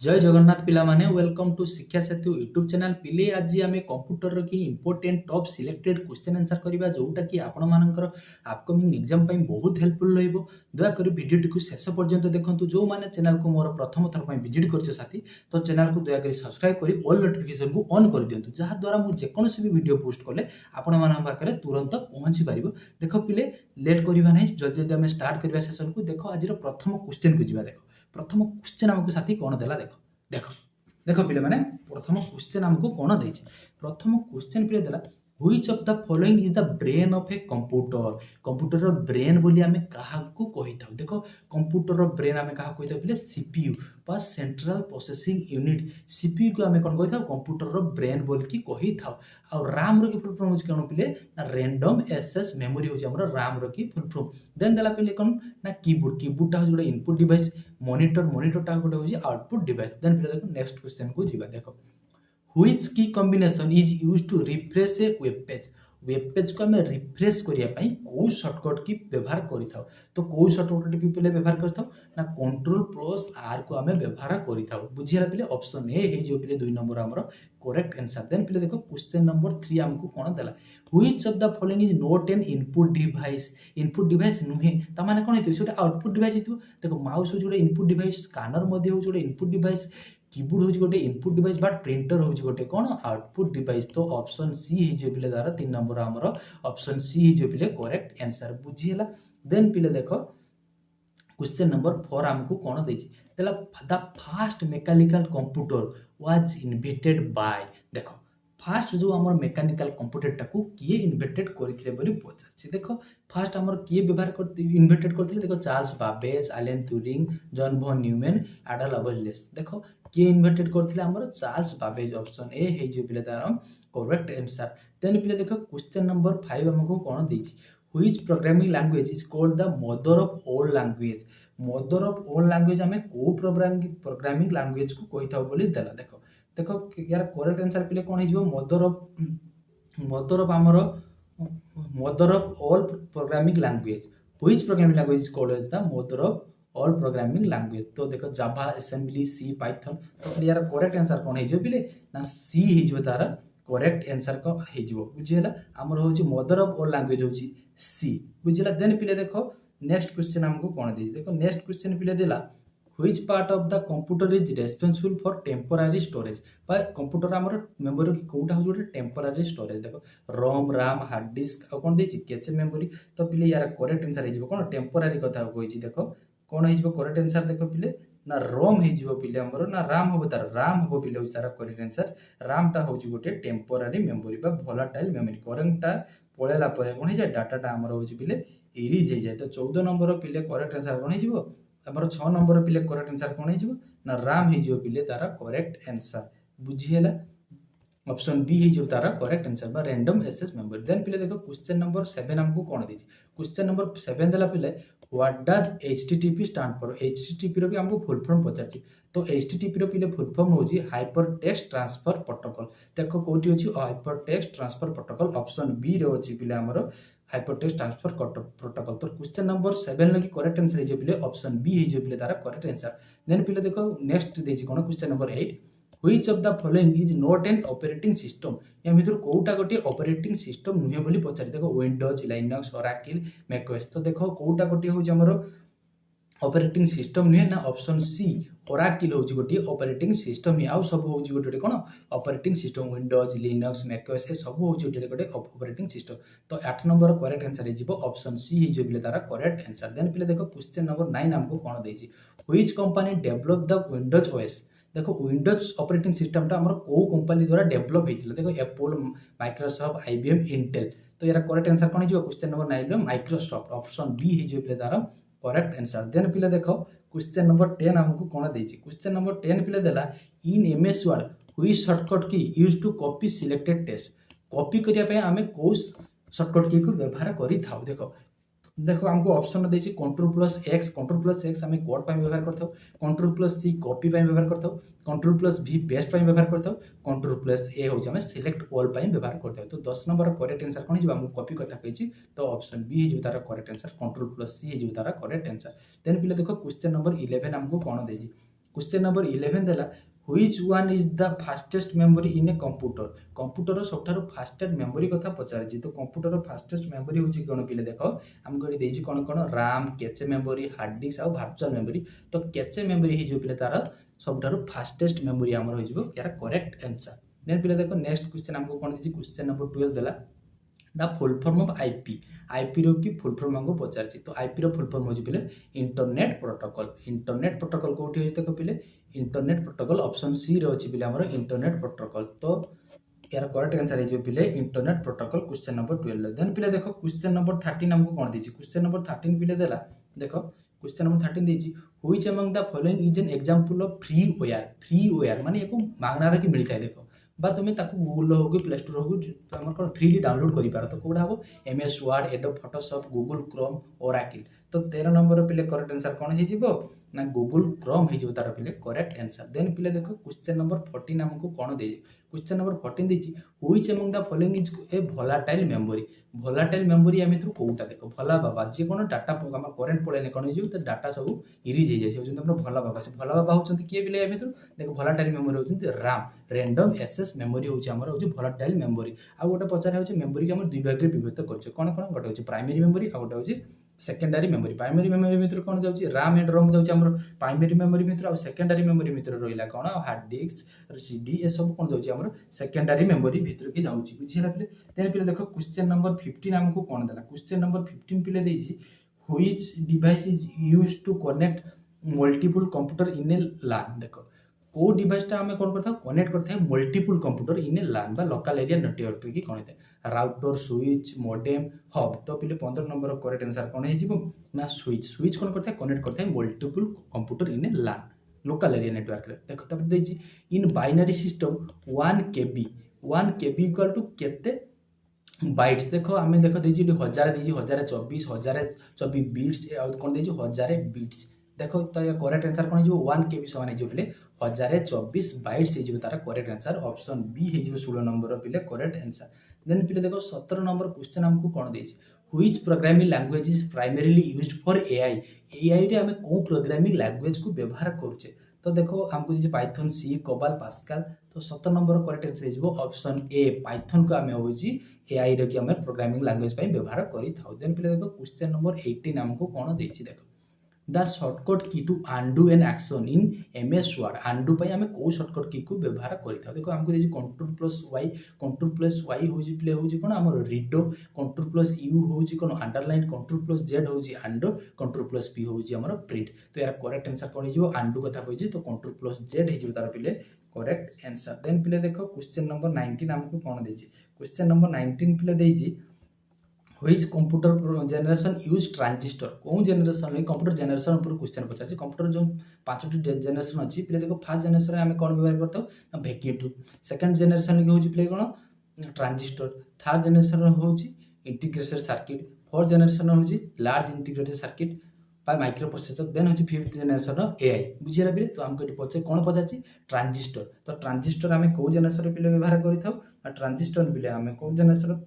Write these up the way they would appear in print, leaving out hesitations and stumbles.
जय जगन्नाथ पिला माने वेलकम टू शिक्षा सेतु यूट्यूब चैनल पिले आज आम कंप्यूटर की important top selected question answer करबा जोटा कि आपण मानकर अपकमिंग एग्जाम पई बहुत हेल्पफुल रहइबो। दया करी वीडियो को शेष पर्यंत देखंतु। जो माने चैनल को मोर प्रथम थर पई विजिट करछ साथी तो चैनल को दया करी सब्सक्राइब करी ऑल नोटिफिकेशन को ऑन कर दियंतु, जहा द्वारा मु जे कोनोसी भी वीडियो पोस्ट करले आपण मान पाखरे तुरंत पहुंची परिबो। देखो पिले लेट करबा नै, जल्दी जल्दी हम स्टार्ट करबा सेशन को। देखो आज प्रथम क्वेश्चन को जिबा। देखो प्रथम क्वेश्चन हमको साथी कौन देला देखो देखो देखो पिले माने प्रथम क्वेश्चन हमको कौन देछि। प्रथम क्वेश्चन पिले देला which of the following is the brain of a computer. Computer रो ब्रेन बोली हमें कहा को कहि थाउ। देखो कंप्यूटर रो ब्रेन हमें कहा कहि थाउ पिले सीपीयू बा सेंट्रल प्रोसेसिंग यूनिट। सीपीयू को हमें कोन कहि थाउ कंप्यूटर रो ब्रेन बोल की कहि थाउ। आ रैम रो की फुल फॉर्म होछि कोन पिले ना रैंडम एक्सेस मेमोरी होछि हमर रैम रो की फुल फॉर्म। देन देला पिले कोन ना कीबोर्ड। कीबोर्ड टा होछि इनपुट डिवाइस। मॉनिटर टा गोटे होछि आउटपुट डिवाइस। देन पिले देखो नेक्स्ट क्वेश्चन को जिबा। देखो which key combination is used to refresh a web page. Web page को हमें रिफ्रेश करिया पई को शॉर्टकट की व्यवहार करि थाउ। तो को शॉर्टकट की पहिले व्यवहार करि थाउ ना कंट्रोल प्लस आर को हमें व्यवहार करि थाउ। बुझिया पिले ऑप्शन ए हे जो पिले 2 नंबर हमरो करेक्ट आंसर। देन पिले देखो क्वेश्चन नंबर 3 हमको कोन देला which of the following is not N input device. Input device नुहे त माने कोन हेतु सेटा आउटपुट डिवाइस हितु। देखो माउस हो जोडे इनपुट डिवाइस, स्कैनर मध्ये हो जोडे इनपुट डिवाइस, कीबोर्ड होछि गोटे इनपुट डिवाइस बट प्रिंटर होछि गोटे कोन आउटपुट डिवाइस। तो ऑप्शन सी हे जे पिले दारा 3 नंबर हमरो ऑप्शन सी हे जे पिले करेक्ट आंसर। बुझियला। देन पिले देखो क्वेश्चन नंबर 4 हमको कोन देछि देला the first mechanical computer was invented by. देखो फास्ट जो हमर मैकेनिकल कंप्यूटर टाकू किए इन्वेंटेड करथिले बोली पचारछि। देखो फास्ट हमर किए व्यवहार करथि इन्वेंटेड करथिले। देखो Charles Babbage, Alan Turing, John von Neumann, Ada Lovelace. देखो किए इन्वेंटेड करथिले हमर चार्ल्स बाबेज। ऑप्शन ए हे जे पिले तार करेक्ट आंसर। देन पिले देखो क्वेश्चन नंबर 5 हमको कोन देछि which programming language is called the mother of all language. Mother of all language हमें को प्रोग्रामिंग लैंग्वेज को कहि थाउ बोली देला। देखो देखो यार करेक्ट आंसर पिले कोन हिजबो मदर ऑफ हमरो mother of all programming language. Which programming language is called as the mother of all programming language. तो देखो जावा, असेंबली, सी, पाइथन। तो यार करेक्ट आंसर कोन हिजबो पिले ना सी हिजबो तार करेक्ट आंसर को हिजबो। बुझियला हमर होछि मदर ऑफ ऑल लैंग्वेज होछि सी। बुझियला। देन पिले देखो नेक्स्ट क्वेश्चन हमको कोन दे। देखो नेक्स्ट क्वेश्चन पिले देला which part of the computer is responsible for temporary storage. बा कंप्यूटर हमर मेमोरी की कोउटा हो जोटे टेम्पोरारी स्टोरेज। देखो रोम, रैम, हार्ड डिस्क आ कोन देछि कैचे मेमोरी। तो पिले यार करेक्ट आंसर हिजबो कोन टेम्पोरारी कथा कहिछि। देखो कोन हिजबो करेक्ट आंसर। देखो पिले ना रोम हिजबो पिले हमर ना रैम होबो तार रैम होबो पिले होछि तार करेक्ट आंसर। रैम टा होछि गोटे टेम्पोरारी मेमोरी बा वोलेटाइल मेमोरी। करेंट टा पळेला पळे कोन हिजा डाटा टा हमर होछि पिले इरेज हे जाय। तो 14 नंबर पिले करेक्ट आंसर कोन हिजबो हमर 6 नंबर पिले करेक्ट आंसर कोन हिजबो ना रैम हिजबो पिले तारा करेक्ट आंसर। बुझियला। ऑप्शन बी हिजबो तारा करेक्ट आंसर बा रैंडम एक्सेस मेमोरी। देन पिले देखो क्वेश्चन नंबर 7 हमको कोन देछि। क्वेश्चन नंबर 7 देला पिले what does HTTP stand for. HTTP रो भी हमको फुल फॉर्म पचारछि। तो एचटीटीपी रो पिले फुल फॉर्म होछि हाइपर टेक्स्ट ट्रांसफर प्रोटोकॉल। देखो कोठी होछि hyper text transfer protocol. Option B रे होछि पिले हमरो हाइपर टेक्स्ट ट्रांसफर प्रोटोकॉल। तो क्वेश्चन नंबर 7 लगी करेक्ट आंसर हे जे पिले ऑप्शन बी हे जे पिले तारा करेक्ट आंसर। देन पिले देखो नेक्स्ट देछि कोन question number 8 which of the following is not an operating system. या भितर कोउटा गोटे ऑपरेटिंग सिस्टम नुहे बोली पचारि। देखो विंडोज, लिनक्स, ओरेकल, मैकओएस। तो देखो कोउटा गोटे होछि हमरो ऑपरेटिंग सिस्टम नुहे ना ऑप्शन सी ओरेकल होछि गोटे ऑपरेटिंग सिस्टम ही। आ सब होछि गोटे कोन operating system Windows, Linux, macOS ए सब होछि गोटे ऑपरेटिंग सिस्टम। तो 8 नंबर करेक्ट आंसर हे जिवो ऑप्शन सी हे जे पिले तारा करेक्ट आंसर। देन पिले देखो क्वेश्चन नंबर 9 हमको कोन देछि which company develop the Windows OS. देखो विंडोज ऑपरेटिंग सिस्टम टा हमर को कंपनी द्वारा डेवलप हेतिला। देखो एप्पल, माइक्रोसॉफ्ट, आईबीएम, इंटेल। तो यार करेक्ट आंसर कोन हिजो क्वेश्चन नंबर 9 रो माइक्रोसॉफ्ट। ऑप्शन बी हे जे पिले तारा करेक्ट आंसर। देन पिले देखो क्वेश्चन नंबर 10 हमको कोन देछि। क्वेश्चन नंबर 10 पिले देला in MS Word which shortcut key used to copy selected text. Copy करिया पे हमें को शॉर्टकट की को व्यवहार करि थाउ। देखो हमको ऑप्शन देछि कंट्रोल प्लस एक्स हमें कोड पे व्यवहार करथाउ। कंट्रोल प्लस सी कॉपी पे व्यवहार करथाउ। कंट्रोल प्लस भी पेस्ट पे व्यवहार करथाउ। कंट्रोल प्लस ए होछि हमें सिलेक्ट ऑल पे व्यवहार करथाउ। तो 10 नंबर करेक्ट आंसर कोन हिजो हमको कॉपी कथा कहिछि। तो ऑप्शन बी हिजो तारा करेक्ट आंसर। कंट्रोल प्लस सी हिजो तारा करेक्ट आंसर। देन पिले देखो क्वेश्चन नंबर 11 हमको कोन देछि क्वेश्चन नंबर 11 देला which one is the fastest memory in a computer computer सबठारु फास्टेस्ट मेमोरी कथा पचारछि तो कंप्यूटर फास्टेस्ट मेमोरी होछि कोन पिले देखो हमको एठी देछि कोन कोन RAM cache memory hard disk आ वर्चुअल मेमोरी तो कैचे मेमोरी हि जो पिले तार सबठारु फास्टेस्ट मेमोरी हमर होइजो यार करेक्ट आंसर देन पिले देखो नेक्स्ट क्वेश्चन हमको कोन दिछि क्वेश्चन नंबर 12 देला the full form of IP रो की फुल फॉर्म हमको पचारछि तो आईपी रो फुल फॉर्म होछि पिले इंटरनेट प्रोटोकॉल कोठी होइते को पिले इंटरनेट प्रोटोकॉल ऑप्शन सी रे अछि पिले हमर इंटरनेट प्रोटोकॉल तो यार करेक्ट आंसर है जो पिले internet protocol question number 12 then पिले देखो क्वेश्चन नंबर 13 हमको कोन दिछि क्वेश्चन नंबर 13 पिले देला देखो क्वेश्चन नंबर 13 दिछि which among the following is an example of freeware माने एको मागना रे कि मिलता है देखो बा तुम गूगल हो कि प्ले स्टोर हो कौन फ्रीली डाउनलोड कर पार तो कौटा हम MS Word Adobe Photoshop Google Chrome Oracle तो 13 नंबर पिले करेक्ट आंसर कौन हो ना गूगल क्रोम हो तार पिले करेक्ट आंसर देन पिले देखो क्वेश्चन नंबर 14 हमको कौन दे क्वेश्चन नंबर 14 देछि which among the following is a volatile memory आमे थ्रू कोउटा देखो भला बाबा जे कोन डाटा हम करंट पळेने कोन हो तो डाटा सब इरेज हो जाय से हमर भला बाबा से भला बाबा होचंती के पिले आमे थ्रू देखो वोलेटाइल मेमोरी होचंती RAM रैंडम एक्सेस मेमोरी होची हमर होची वोलेटाइल मेमोरी आ गोटे पचार होची मेमोरी के हमर दुई भाग रे विभक्त करछ कोन कोन गोटे होची प्राइमरी मेमोरी आ गोटे होची सेकेंडरी मेमोरी प्राइमरी मेमोरी भितर कोन जाउची RAM एंड ROM जाउची हमर प्राइमरी मेमोरी भितर आ सेकेंडरी मेमोरी भितर रहिला कोन हार्ड डिस्क CD ए सब कोन जाउची हमर सेकेंडरी मेमोरी भितर के जाउची बुझिला पिले तेन पिले देखो क्वेश्चन नंबर 15 हमको कोन देला क्वेश्चन नंबर 15 पिले देछि which device is used to connect multiple computer in a LAN देखो को डिवाइस टा हमें कोन करथा कनेक्ट करथा multiple computer in a LAN बा लोकल एरिया नेटवर्क की कोन दे राउटर स्विच मॉडेम हब तो पिले 15 नंबर करेक्ट आंसर कोन हे जिवो ना स्विच कोन करथा कनेक्ट करथा multiple computer in a LAN local area network रे देखो तब देछि in binary system 1 KB equal to केते बाइट्स देखो हमें देखो देछि 1000 देछि 1024 बिट्स आ कोन देछि 1000 बिट्स देखो तो करेक्ट आंसर कोन हो 1 KB समान हे जो पिले 1024 बाइट्स हे तार करेक्ट आंसर ऑप्शन बी हे 16 नंबर पिले करेक्ट आंसर देन पिले देखो 17 नंबर क्वेश्चन हमको कोन देछि which programming language is primarily used for AI रे हमें को प्रोग्रामिंग लैंग्वेज को व्यवहार करछे तो देखो हमको दिछि पाइथन सी कोबाल पास्कल तो 17 नंबर करेक्ट आंसर हे ऑप्शन ए पाइथन को हमें होछि AI रे कि हमें प्रोग्रामिंग लैंग्वेज पई व्यवहार करि थाउ देन पिले देखो क्वेश्चन नंबर 18 हमको कोन देछि देखो the shortcut key to undo an action in MS Word undo पई हमें को शॉर्टकट की को व्यवहार करिथा देखो हमको देछि कंट्रोल+y होजी प्ले होजी कोन हमर रीडो कंट्रोल+u होजी कोन अंडरलाइन कंट्रोल+z होजी अंडो कंट्रोल+p होजी हमर प्रिंट तो यार करेक्ट आंसर कोन हिजो अनडू कथा होजी तो कंट्रोल+z हिजो तार पिले करेक्ट आंसर देन पिले देखो क्वेश्चन नंबर 19 हमको कोन देछि क्वेश्चन नंबर 19 पिले देछि which computer generation use transistor को जनरेशन में कंप्यूटर जनरेशन ऊपर क्वेश्चन पचार कंप्यूटर जो 5टी जनरेशन अछि प्ले देखो फर्स्ट जनरेशन हमें कोन व्यवहार करतो ना वैक्यूम सेकंड जनरेशन के होची प्ले कोन ट्रांजिस्टर थर्ड जनरेशन होची इंटीग्रेटेड सर्किट फोर्थ जनरेशन होची large integrated circuit by microprocessor then होची फिफ्थ जनरेशन AI बुझिरा बिले तो हमको एटी पचे कोन पचाची ट्रांजिस्टर तो ट्रांजिस्टर हमें को जनरेशन पिले व्यवहार करिथाउ ट्रांजिस्टर बिले हमें को जनरेशन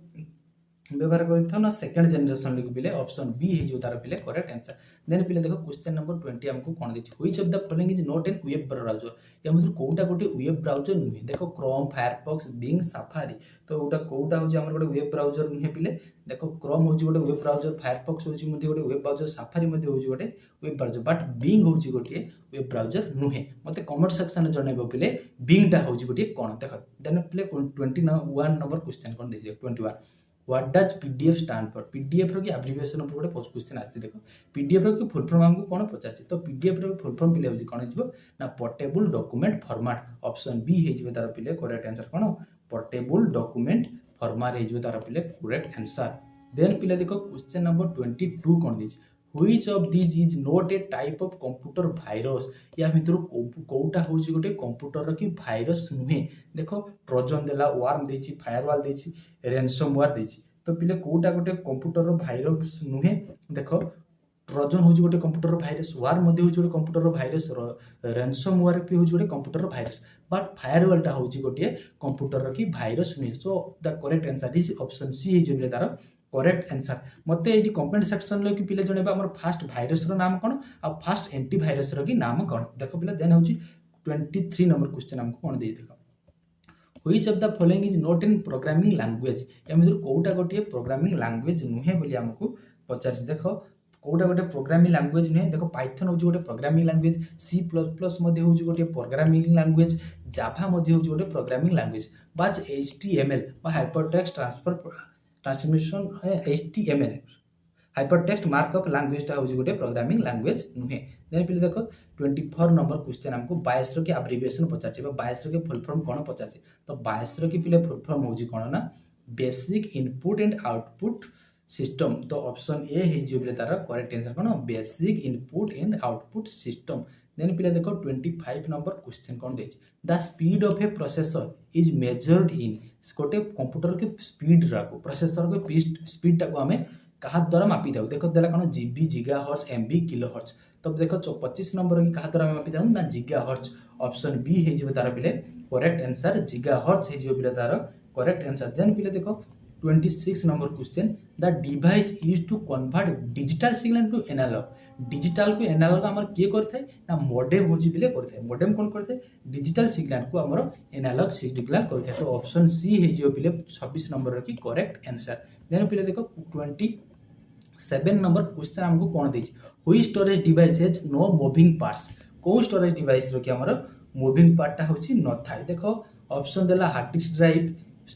व्यवहार करथाउ ना सेकंड जनरेशन लिख पिले ऑप्शन बी हे जो तार पिले करेक्ट आंसर देन पिले देखो क्वेश्चन नंबर 20 हमको कोन देछि which of the following is not an web browser या मतलब कोउटा गोटे वेब ब्राउजर नुहे देखो क्रोम फायरफॉक्स बिंग सफारी तो ओटा कोउटा होछि हमर गोटे वेब ब्राउजर नुहे पिले देखो क्रोम होछि गोटे वेब ब्राउजर फायरफॉक्स होछि मध्ये गोटे वेब ब्राउजर सफारी मध्ये होछि गोटे वेब ब्राउजर बट बिंग होछि गोटे वेब ब्राउजर नुहे मते कमेंट सेक्शन में जणाइबो पिले बिंग टा होछि गोटे कोन देखो देन पिले 21 नंबर क्वेश्चन कोन देछि 21 What does PDF stand for? PDF रो की एब्रिविएशन ऊपर गोटे क्वेश्चन आछि देखो PDF रो की फुल फॉर्म हमको कोन पचाछि तो PDF रो फुल फॉर्म पिले होछि कोन हिजबो ना portable document format option B हिजबो तार पिले करेक्ट आंसर कोन पोर्टेबल डॉक्यूमेंट फॉर्मेट हिजबो तार पिले करेक्ट आंसर देन पिले देखो क्वेश्चन नंबर 22 कोन दिछि which of this is not a type of computer virus या भितर कोउटा होछि गोटे कंप्यूटर रो की वायरस नुहे देखो ट्रोजन देला वार्म देछि फायरवॉल देछि रैनसमवेयर देछि तो पिले कोउटा गोटे कंप्यूटर रो वायरस नुहे देखो ट्रोजन होछि गोटे कंप्यूटर रो वायरस वार्म मध्ये होछि गोटे कंप्यूटर रो वायरस रैनसमवेयर भी होछि गोटे कंप्यूटर रो वायरस बट फायरवॉल टा होछि गोटे कंप्यूटर रो की वायरस नुहे so the correct answer is option C हे जो तार करेक्ट आंसर मते एडी कमेंट सेक्शन लो कि पिले जणेबा हमर फास्ट भाइरस रो नाम कोन आ फास्ट एंटी भाइरस रो की नाम कोन देखो पिले देन होची 23 नंबर क्वेश्चन हमको कोन देई देखो which of the following is not in programming language एमिदर कोउटा गोटे प्रोग्रामिंग लैंग्वेज नुहे बोली हमको पचार देखो कोउटा गोटे प्रोग्रामिंग लैंग्वेज नुहे देखो पाइथन होची गोटे प्रोग्रामिंग लैंग्वेज C++ मध्ये होची गोटे प्रोग्रामिंग लैंग्वेज जावा मध्ये होची गोटे प्रोग्रामिंग लैंग्वेज बाज HTML बा hypertext transformation HTML hypertext markup language टा होची गोटे प्रोग्रामिंग लैंग्वेज नुहे देन पिले देखो 24 नंबर क्वेश्चन हमको 22 रो की एब्रिविएशन पचारछि बा 22 रो की फुल फॉर्म कोन पचारछि तो 22 रो की पिले फुल फॉर्म होची कोन ना basic input and output system तो ऑप्शन ए हे जो पिले तार करेक्ट आंसर कोन basic input and output system then पिले देखो 25 नंबर क्वेश्चन कोन देछि the speed of a processor is measured in गोटे कंप्यूटर के स्पीड राको प्रोसेसर के स्पीड टाको हमें कहा द्वारा मापी थाउ देखो देला कोन जीबी गीगाहर्ट्ज एमबी किलोहर्ट्ज तब देखो 25 नंबर की कहा द्वारा मापी थाउ ना गीगाहर्ट्ज ऑप्शन बी हे जो तार पिले करेक्ट आंसर गीगाहर्ट्ज हे जो पिले तार करेक्ट आंसर देन पिले देखो 26 number question the device used to convert digital signal to analog digital को एनालॉग हमर के करथाय ना मॉडेम होजी बिले करथाय मॉडेम कोन करथाय डिजिटल सिग्नल को हमर एनालॉग सिग्नल करथाय तो ऑप्शन सी हे जो पिले 26 नंबर की करेक्ट आंसर देन पिले देखो 27 नंबर क्वेश्चन हमको कोन देछि which storage device has no moving parts को स्टोरेज डिवाइस रो कि हमर मूविंग पार्ट टा होछि न थाय देखो ऑप्शन देला hard disk drive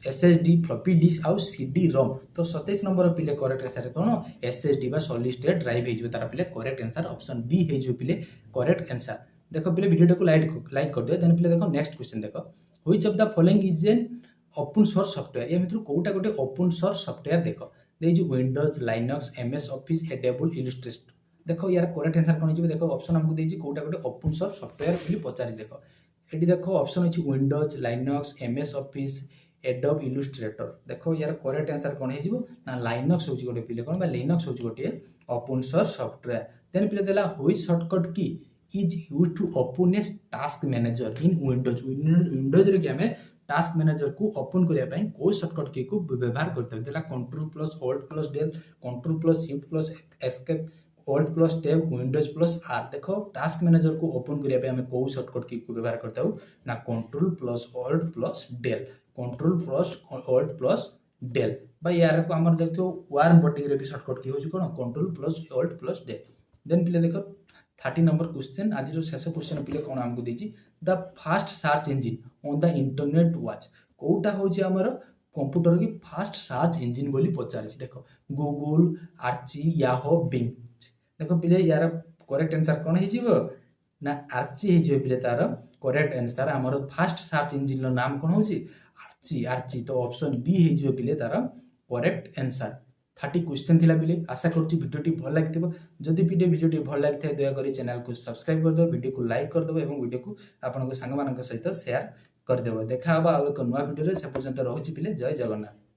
SSD floppy disk आउ CD रोम तो 27 नंबर पिले करेक्ट आंसर कोन SSD बा सॉलिड स्टेट ड्राइव हे जो तारा पिले करेक्ट आंसर ऑप्शन बी हे जो पिले करेक्ट आंसर देखो पिले वीडियो को लाइक कर दियो देन पिले देखो नेक्स्ट क्वेश्चन देखो which of the following is an open source software ये मित्र कोउटा गोटे ओपन सोर्स सॉफ्टवेयर देखो दे जो Windows Linux MS office edible Illustrator देखो यार करेक्ट आंसर कोन हो देखो ऑप्शन हमको देछि कोउटा गोटे ओपन सोर्स सॉफ्टवेयर बोली पचारि देखो एडी देखो ऑप्शन अछि Windows Linux MS office adobe Illustrator देखो यार करेक्ट आंसर कोन हे जिवो ना लाइनक्स होची गोटे पिले कोन बा लिनक्स होची गोटे ओपन सोर्स सॉफ्टवेयर देन पिले देला which shortcut key is used to open a task manager in Windows रे कि हमें टास्क मैनेजर को ओपन करिया पई को शॉर्टकट की को व्यवहार करते देला control plus alt plus del control plus shift plus escape alt plus tab Windows plus R देखो टास्क मैनेजर को ओपन करिया पई हमें को शॉर्टकट की को व्यवहार करता हूं ना control plus alt plus del control plus alt plus del भाई यार को हमर देखतो वार्म बटिंग रे भी शॉर्टकट की होची कोन control plus alt plus del then पिले देखो 30 नंबर क्वेश्चन आज रो शेष क्वेश्चन पिले कोन हमको देछि the fast search engine on the internet वाच कोटा होची हमर कंप्यूटर की फास्ट सर्च इंजन बोली पचारछि देखो गूगल आर्ची याहो बिंग देखो पिले यार करेक्ट आंसर कोन हे जिवो ना आर्ची हे जिवो पिले तार करेक्ट आंसर हमर फास्ट सर्च इंजन रो नाम कोन होची आर्ची तो ऑप्शन बी हे जिवो पिले तार करेक्ट आंसर 30 क्वेश्चन थिला पिले आशा करछि वीडियोटी भल लागिथिबो जदि वीडियोटी भल लागिथाय दया करी चैनल को सब्सक्राइब कर दो वीडियो को लाइक कर दो एवं वीडियो को आपन को संग मानक सहित शेयर कर देबो देखा हबा एक नुवा वीडियो रे से पर्यंत रहउछि पिले जय जगन्नाथ।